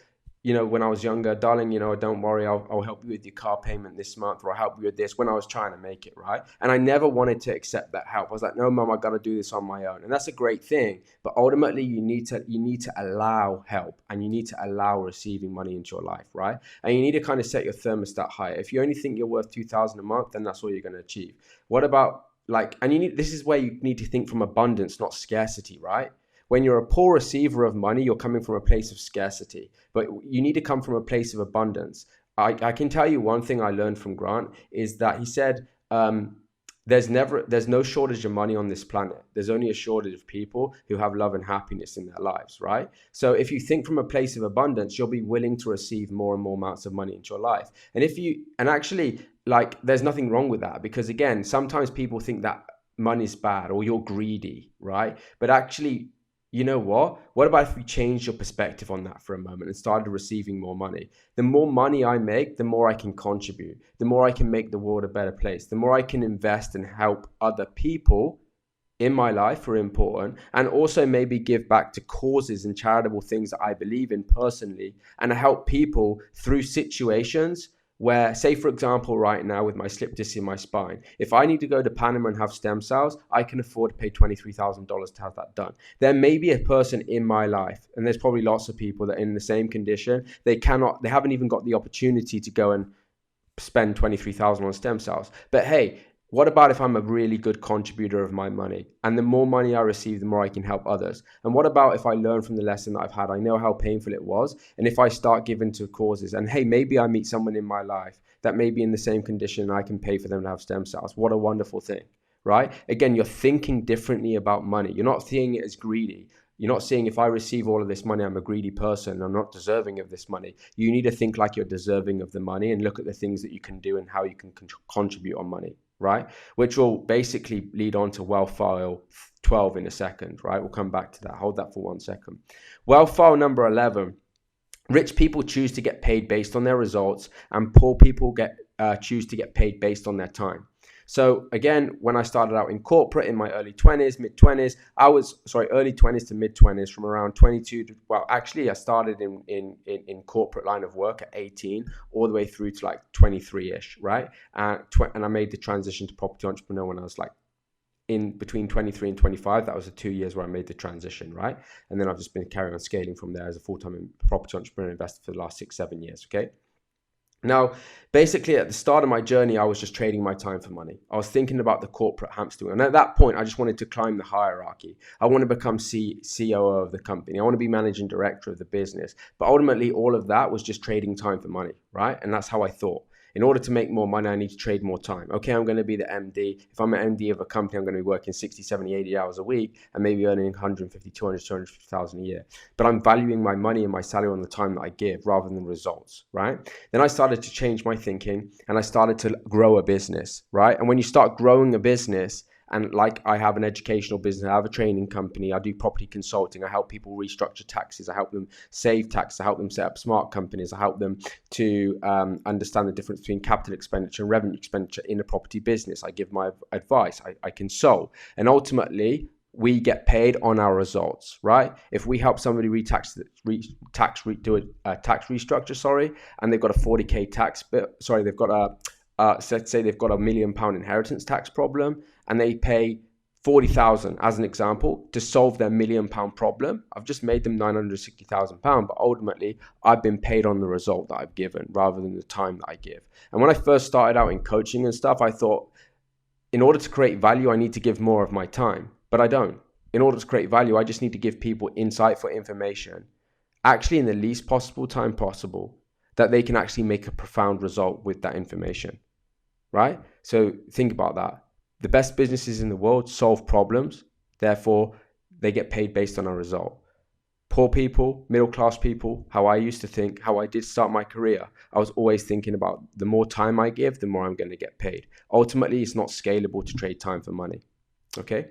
Speaker 1: when I was younger, darling, don't worry, I'll help you with your car payment this month, or I'll help you with this, when I was trying to make it, right? And I never wanted to accept that help. I was like, no, mom, I got to do this on my own. And that's a great thing. But ultimately, you need to allow help, and you need to allow receiving money into your life, right? And you need to kind of set your thermostat higher. If you only think you're worth 2,000 a month, then that's all you're going to achieve. What about this is where you need to think from abundance, not scarcity, right? When you're a poor receiver of money, you're coming from a place of scarcity, but you need to come from a place of abundance. I can tell you one thing I learned from Grant is that he said, there's no shortage of money on this planet. There's only a shortage of people who have love and happiness in their lives, right? So if you think from a place of abundance, you'll be willing to receive more and more amounts of money into your life. And actually, like, there's nothing wrong with that, because again, sometimes people think that money's bad or you're greedy, right? But actually, you know what? What about if we changed your perspective on that for a moment and started receiving more money? The more money I make, the more I can contribute, the more I can make the world a better place, the more I can invest and help other people in my life are important, and also maybe give back to causes and charitable things that I believe in personally, and help people through situations where, say for example, right now with my slip disc in my spine, if I need to go to Panama and have stem cells, I can afford to pay $23,000 to have that done. There may be a person in my life, and there's probably lots of people that are in the same condition, they haven't even got the opportunity to go and spend $23,000 on stem cells. But hey, what about if I'm a really good contributor of my money? And the more money I receive, the more I can help others. And what about if I learn from the lesson that I've had? I know how painful it was. And if I start giving to causes, and hey, maybe I meet someone in my life that may be in the same condition and I can pay for them to have stem cells. What a wonderful thing, right? Again, you're thinking differently about money. You're not seeing it as greedy. You're not seeing, if I receive all of this money, I'm a greedy person, I'm not deserving of this money. You need to think like you're deserving of the money and look at the things that you can do and how you can contribute on money, right? Which will basically lead on to wealth file 12 in a second, right? We'll come back to that. Hold that for 1 second. Wealth file number 11. Rich people choose to get paid based on their results, and poor people choose to get paid based on their time. So again, when I started out in corporate in my early 20s, early 20s to mid 20s, from around 22 to, well, actually I started in corporate line of work at 18 all the way through to like 23-ish, right? And I made the transition to property entrepreneur when I was like in between 23 and 25. That was the 2 years where I made the transition, right? And then I've just been carrying on scaling from there as a full-time property entrepreneur investor for the last 6-7 years, okay? Now, basically at the start of my journey, I was just trading my time for money. I was thinking about the corporate hamster wheel. And at that point, I just wanted to climb the hierarchy. I want to become COO of the company. I want to be managing director of the business. But ultimately, all of that was just trading time for money, right? And that's how I thought. In order to make more money, I need to trade more time. Okay, I'm going to be the MD. If I'm an MD of a company, I'm going to be working 60, 70, 80 hours a week and maybe earning 150, 200, 250,000 a year. But I'm valuing my money and my salary on the time that I give rather than results, right? Then I started to change my thinking and I started to grow a business, right? And when you start growing a business, and like I have an educational business, I have a training company, I do property consulting, I help people restructure taxes, I help them save tax, I help them set up smart companies, I help them to understand the difference between capital expenditure and revenue expenditure in a property business. I give my advice, I consult, and ultimately we get paid on our results, right? If we help somebody do a tax restructure, and they've got a 40K tax bill, they've got a let's say they've got £1 million inheritance tax problem, and they pay 40,000 as an example to solve their £1 million problem. I've just made them £960,000, but ultimately I've been paid on the result that I've given rather than the time that I give. And when I first started out in coaching and stuff, I thought, in order to create value, I need to give more of my time, but I don't. In order to create value, I just need to give people insightful information, actually in the least possible time possible, that they can actually make a profound result with that information, right? So think about that. The best businesses in the world solve problems, therefore they get paid based on a result. Poor people, middle-class people, how I used to think, how I did start my career, I was always thinking about the more time I give, the more I'm going to get paid. Ultimately, it's not scalable to trade time for money. Okay.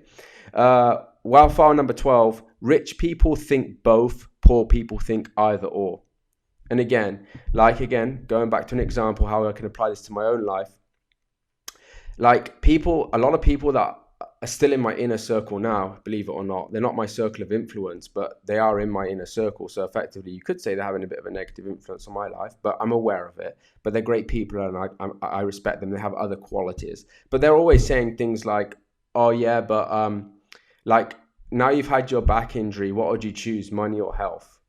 Speaker 1: Wildfire number 12, rich people think both, poor people think either or. And again, going back to an example, how I can apply this to my own life. Like a lot of people that are still in my inner circle now, believe it or not, they're not my circle of influence, but they are in my inner circle. So effectively, you could say they're having a bit of a negative influence on my life, but I'm aware of it. But they're great people and I respect them. They have other qualities. But they're always saying things like, oh yeah, but like now you've had your back injury, what would you choose, money or health?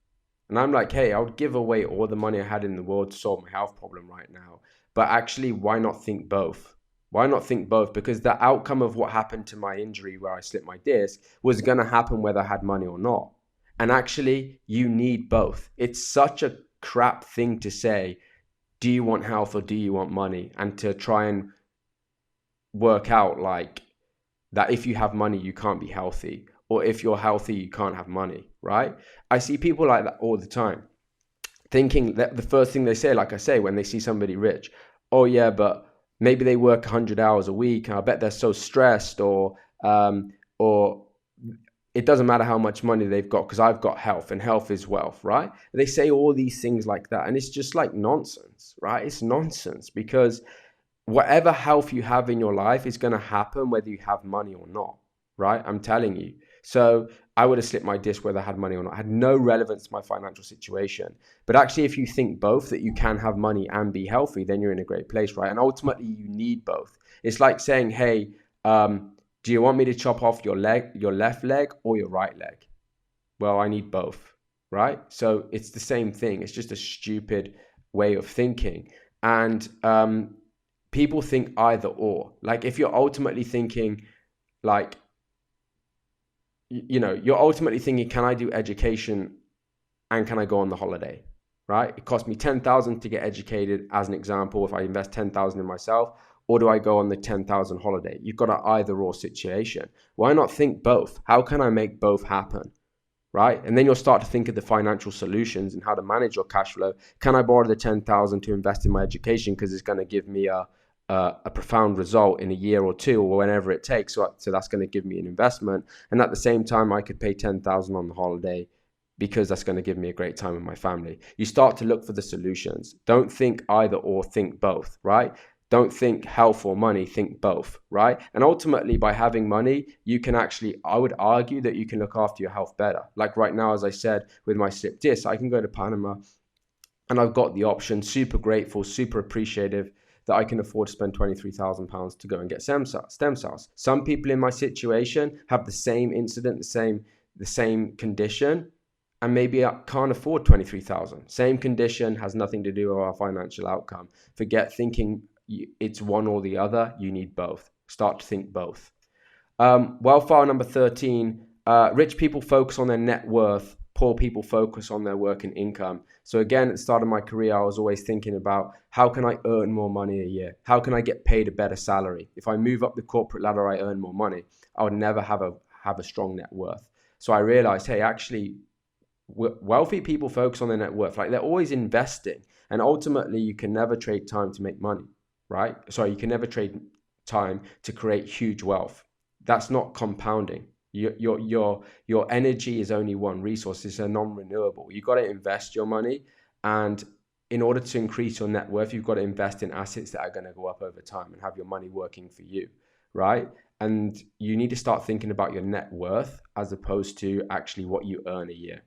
Speaker 1: And I'm like, hey, I would give away all the money I had in the world to solve my health problem right now. But actually, why not think both? Why not think both? Because the outcome of what happened to my injury where I slipped my disc was going to happen whether I had money or not. And actually, you need both. It's such a crap thing to say, do you want health or do you want money? And to try and work out like that if you have money, you can't be healthy. Or if you're healthy, you can't have money, right? I see people like that all the time, thinking that the first thing they say, like I say, when they see somebody rich, oh yeah, but maybe they work 100 hours a week and I bet they're so stressed, or it doesn't matter how much money they've got because I've got health and health is wealth, right? They say all these things like that and it's just like nonsense, right? It's nonsense because whatever health you have in your life is going to happen whether you have money or not, right? I'm telling you. So I would have slipped my disc whether I had money or not. It had no relevance to my financial situation. But actually, if you think both, that you can have money and be healthy, then you're in a great place, right? And ultimately, you need both. It's like saying, hey, do you want me to chop off your left leg or your right leg? Well, I need both, right? So it's the same thing. It's just a stupid way of thinking. And people think either or. Like if you're ultimately thinking like, you're ultimately thinking, can I do education and can I go on the holiday, right? It cost me 10,000 to get educated, as an example, if I invest 10,000 in myself, or do I go on the 10,000 holiday? You've got an either or situation. Why not think both? How can I make both happen, right? And then you'll start to think of the financial solutions and how to manage your cash flow. Can I borrow the 10,000 to invest in my education because it's going to give me a profound result in a year or two or whenever it takes. So that's going to give me an investment. And at the same time, I could pay 10,000 on the holiday because that's going to give me a great time with my family. You start to look for the solutions. Don't think either or, think both, right? Don't think health or money, think both, right? And ultimately, by having money, you can actually, I would argue that you can look after your health better. Like right now, as I said, with my slipped disc, I can go to Panama and I've got the option, super grateful, super appreciative that I can afford to spend £23,000 to go and get stem cells. Some people in my situation have the same incident, the same condition, and maybe I can't afford 23,000. Same condition, has nothing to do with our financial outcome. Forget thinking it's one or the other. You need both. Start to think both. Wildfire number 13, rich people focus on their net worth. Poor people focus on their work and income. So again, at the start of my career, I was always thinking about how can I earn more money a year? How can I get paid a better salary? If I move up the corporate ladder, I earn more money. I would never have a strong net worth. So I realized, hey, actually, wealthy people focus on their net worth. Like they're always investing. And ultimately, you can never trade time to make money, right? Sorry, you can never trade time to create huge wealth. That's not compounding. Your energy is only one resource. It's a non-renewable. You've got to invest your money, and in order to increase your net worth, you've got to invest in assets that are going to go up over time and have your money working for you, right? And you need to start thinking about your net worth as opposed to actually what you earn a year.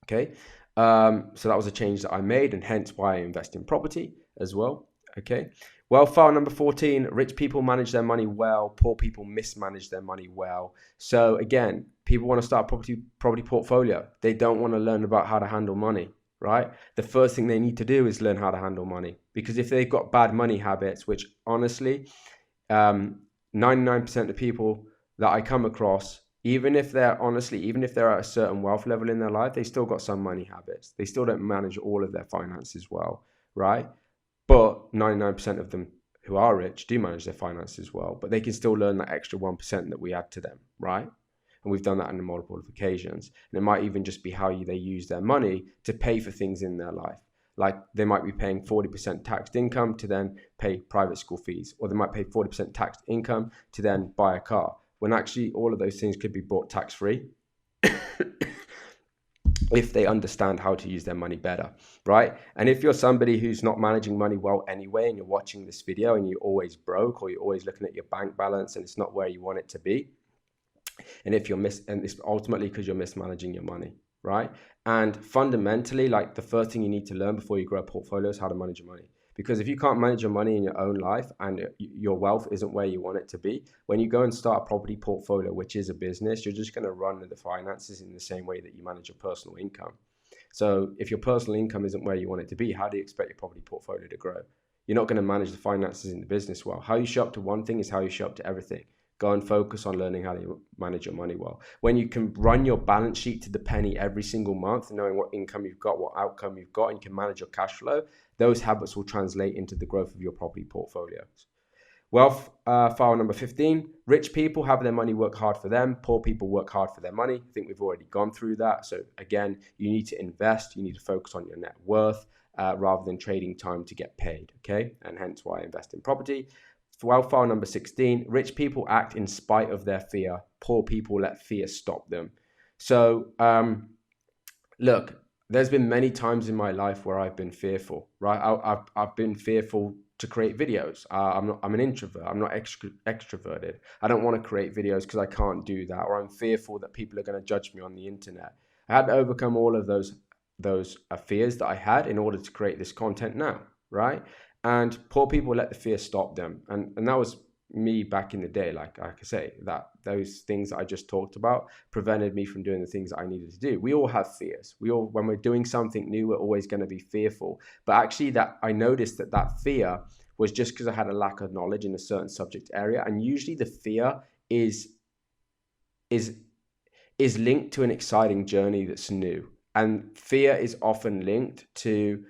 Speaker 1: Okay, so that was a change that I made, and hence why I invest in property as well. Okay, Wealth file number 14, rich people manage their money well, poor people mismanage their money well. So again, people want to start a property portfolio. They don't want to learn about how to handle money, right? The first thing they need to do is learn how to handle money, because if they've got bad money habits, which honestly, 99% of people that I come across, even if they're at a certain wealth level in their life, they still got some money habits. They still don't manage all of their finances well, right? But 99% of them who are rich do manage their finances well, but they can still learn that extra 1% that we add to them, right? And we've done that on multiple occasions. And it might even just be how they use their money to pay for things in their life. Like they might be paying 40% taxed income to then pay private school fees, or they might pay 40% taxed income to then buy a car, when actually all of those things could be bought tax-free if they understand how to use their money better, right? And if you're somebody who's not managing money well anyway, and you're watching this video and you're always broke, or you're always looking at your bank balance and it's not where you want it to be, and if and it's ultimately because you're mismanaging your money, right? And fundamentally, like the first thing you need to learn before you grow a portfolio is how to manage your money. Because if you can't manage your money in your own life and your wealth isn't where you want it to be, when you go and start a property portfolio, which is a business, you're just going to run the finances in the same way that you manage your personal income. So if your personal income isn't where you want it to be, how do you expect your property portfolio to grow? You're not going to manage the finances in the business well. How you show up to one thing is how you show up to everything. Go and focus on learning how to manage your money well. When you can run your balance sheet to the penny every single month, knowing what income you've got, what outcome you've got, and you can manage your cash flow, those habits will translate into the growth of your property portfolios. Wealth file number 15, rich people have their money work hard for them. Poor people work hard for their money. I think we've already gone through that. So again, you need to invest. You need to focus on your net worth rather than trading time to get paid, okay? And hence why I invest in property. Wealth file number 16, rich people act in spite of their fear. Poor people let fear stop them. So look, there's been many times in my life where I've been fearful, right? I've been fearful to create videos. I'm an introvert. I'm not extroverted. I don't want to create videos because I can't do that, or I'm fearful that people are going to judge me on the internet. I had to overcome all of those fears that I had in order to create this content now, right? And poor people let the fear stop them. And that was me back in the day. Like I say, that those things that I just talked about prevented me from doing the things that I needed to do. We all have fears. When we're doing something new, we're always going to be fearful. But actually that I noticed that fear was just because I had a lack of knowledge in a certain subject area. And usually the fear is linked to an exciting journey that's new. And fear is often linked to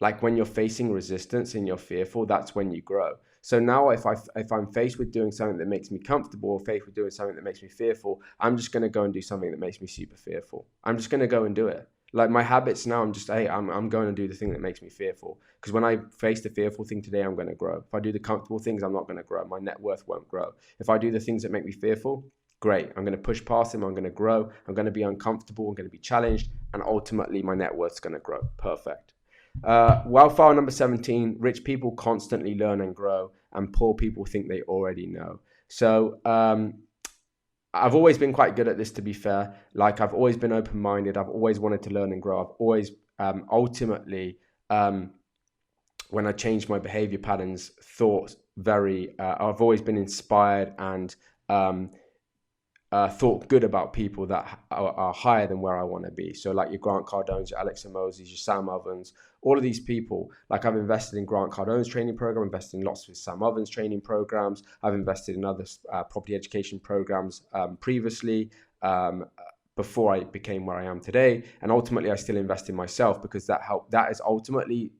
Speaker 1: like when you're facing resistance and you're fearful, that's when you grow. So now if I'm faced with doing something that makes me comfortable, or faced with doing something that makes me fearful, I'm just going to go and do something that makes me super fearful. I'm just going to go and do it. Like my habits now, I'm going to do the thing that makes me fearful. Because when I face the fearful thing today, I'm going to grow. If I do the comfortable things, I'm not going to grow. My net worth won't grow. If I do the things that make me fearful, great. I'm going to push past them. I'm going to grow. I'm going to be uncomfortable. I'm going to be challenged. And ultimately, my net worth's going to grow. Perfect. Wealth file number 17, rich people constantly learn and grow, and poor people think they already know. So I've always been quite good at this, to be fair. Like I've always been open-minded. I've always wanted to learn and grow. I've always ultimately when I changed my behavior patterns, I've always been inspired and thought good about people that are higher than where I want to be. So like your Grant Cardones, your Alex Moses, your Sam Ovens, all of these people. Like I've invested in Grant Cardone's training program, invested in lots of Sam Ovens training programs. I've invested in other property education programs previously, before I became where I am today. And ultimately I still invest in myself because that is ultimately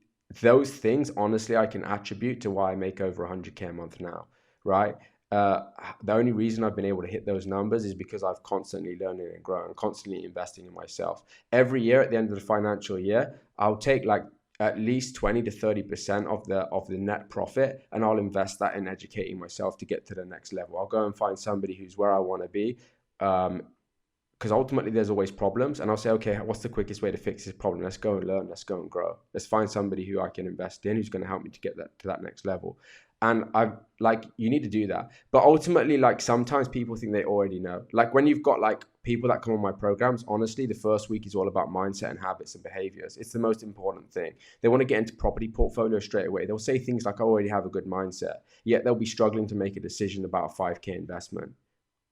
Speaker 1: those things, honestly, I can attribute to why I make over 100K a month now, right? The only reason I've been able to hit those numbers is because I've constantly learning and growing, constantly investing in myself. Every year at the end of the financial year, I'll take like at least 20 to 30% of the net profit, and I'll invest that in educating myself to get to the next level. I'll go and find somebody who's where I want to be, because ultimately there's always problems, and I'll say, okay, what's the quickest way to fix this problem? Let's go and learn, let's go and grow. Let's find somebody who I can invest in, who's going to help me to get to that next level. And I've like, you need to do that. But ultimately, like sometimes people think they already know. Like when you've got like people that come on my programs, honestly, the first week is all about mindset and habits and behaviors. It's the most important thing. They want to get into property portfolio straight away. They'll say things like, I already have a good mindset, yet they'll be struggling to make a decision about a 5K investment.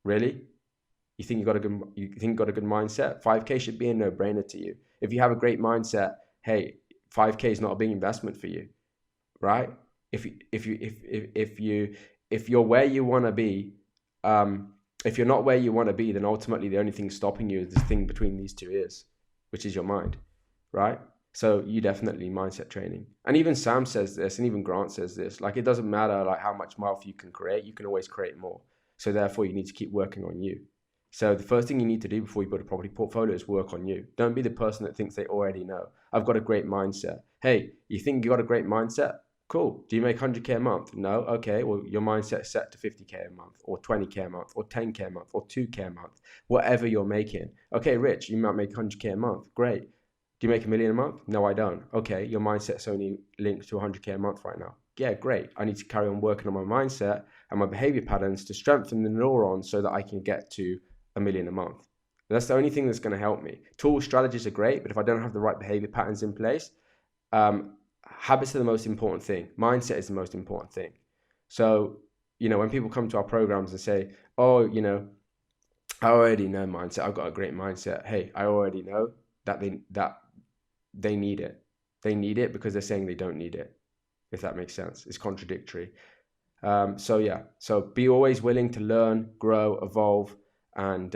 Speaker 1: Really? You think you got a good mindset? 5K should be a no-brainer to you. If you have a great mindset, hey, 5K is not a big investment for you, right? If you're where you want to be, if you're not where you want to be, then ultimately the only thing stopping you is this thing between these two ears, which is your mind, right? So you definitely need mindset training. And even Sam says this, and even Grant says this, like it doesn't matter like how much wealth you can create, you can always create more. So therefore you need to keep working on you. So the first thing you need to do before you build a property portfolio is work on you. Don't be the person that thinks they already know. I've got a great mindset. Hey, you think you got a great mindset? Cool. Do you make 100K a month? No. Okay. Well, your mindset is set to 50K a month or 20K a month or 10K a month or 2K a month, whatever you're making. Okay, Rich, you might make 100K a month. Great. Do you make $1 million a month? No, I don't. Okay. Your mindset's only linked to 100K a month right now. Yeah, great. I need to carry on working on my mindset and my behavior patterns to strengthen the neurons so that I can get to $1 million a month. That's the only thing that's going to help me. Tools, strategies are great, but if I don't have the right behavior patterns in place, habits are the most important thing. Mindset is the most important thing. So, when people come to our programs and say, oh, I already know mindset. I've got a great mindset. Hey, I already know that they need it. They need it because they're saying they don't need it, if that makes sense. It's contradictory. So be always willing to learn, grow, evolve, and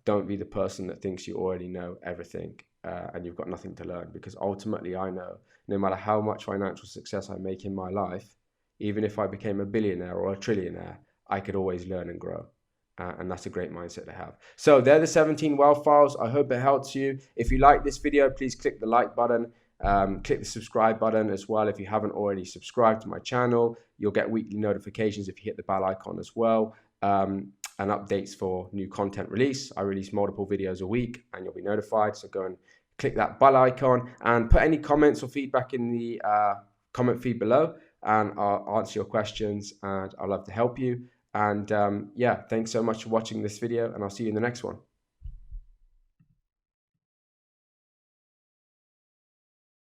Speaker 1: don't be the person that thinks you already know everything and you've got nothing to learn, because ultimately I know no matter how much financial success I make in my life, even if I became a billionaire or a trillionaire, I could always learn and grow. And that's a great mindset to have. So they're the 17 wealth files. I hope it helps you. If you like this video, please click the like button. Click the subscribe button as well if you haven't already subscribed to my channel. You'll get weekly notifications if you hit the bell icon as well. And updates for new content release. I release multiple videos a week and you'll be notified. So go and click that bell icon and put any comments or feedback in the comment feed below, and I'll answer your questions and I'd love to help you. And yeah, thanks so much for watching this video, and I'll see you in the next one.